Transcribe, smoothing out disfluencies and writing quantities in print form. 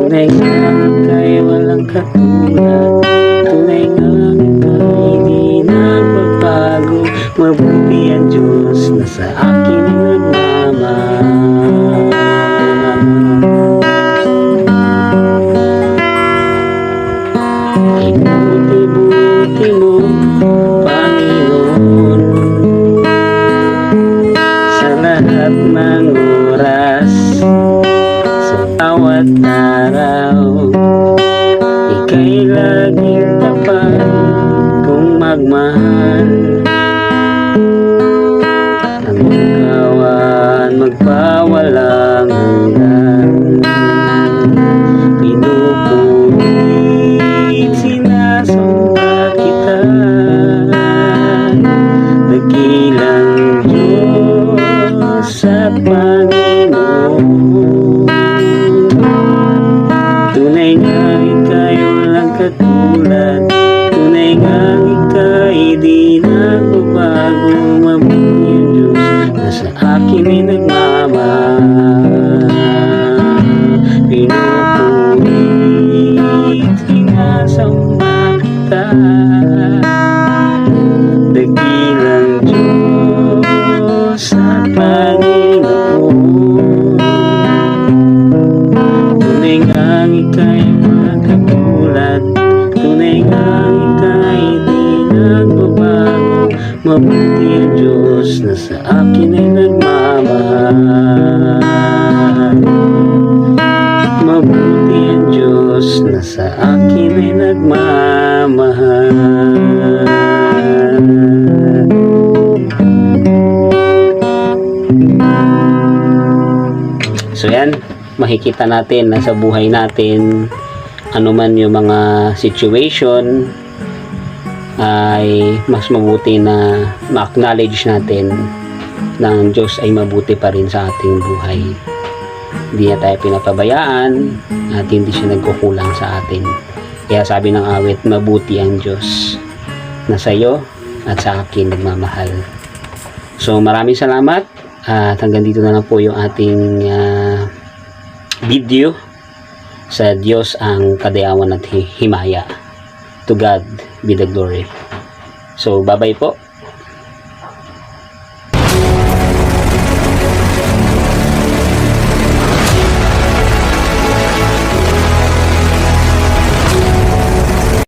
Tunay nga ika'y walang katulad, tunay nga ika'y di nagbabago. Mabuti ang Diyos na sa akin nagmamahal. Ibuti-buti mo, Panginoon, sa lahat ng oras, sa bawat araw. Ika'y laging tapat kung magmahal. Ang kawan magpawalang hanggan. Pinupulit, sinasamba kita, dakilang Diyos sa Panginoon. Tunay nga ika'y walang katulad, tunay nga ika'y di nagbabago. Mabuti ang Diyos na sa akin ay nagmamahal. Pinupulit, sinasamba kita, dakilang Diyos sa Panginoon. Tunay nga ika'y walang katulad, tunay nga ika'y di nagbabago. Mabuti ang Diyos na sa akin ay nagmamahal. Mabuti ang Diyos na sa akin ay nagmamahal. So yan, makikita natin na sa buhay natin, anuman yung mga situation, ay mas mabuti na ma-acknowledge natin na ang Diyos ay mabuti pa rin sa ating buhay. Hindi na tayo pinapabayaan at hindi siya nagkukulang sa atin. Kaya sabi ng awit, mabuti ang Diyos na sa iyo at sa akin nagmamahal. So maraming salamat at hanggang dito na lang po yung ating video. Sa Diyos ang kadayawan at himaya. To God be the glory. So bye bye po.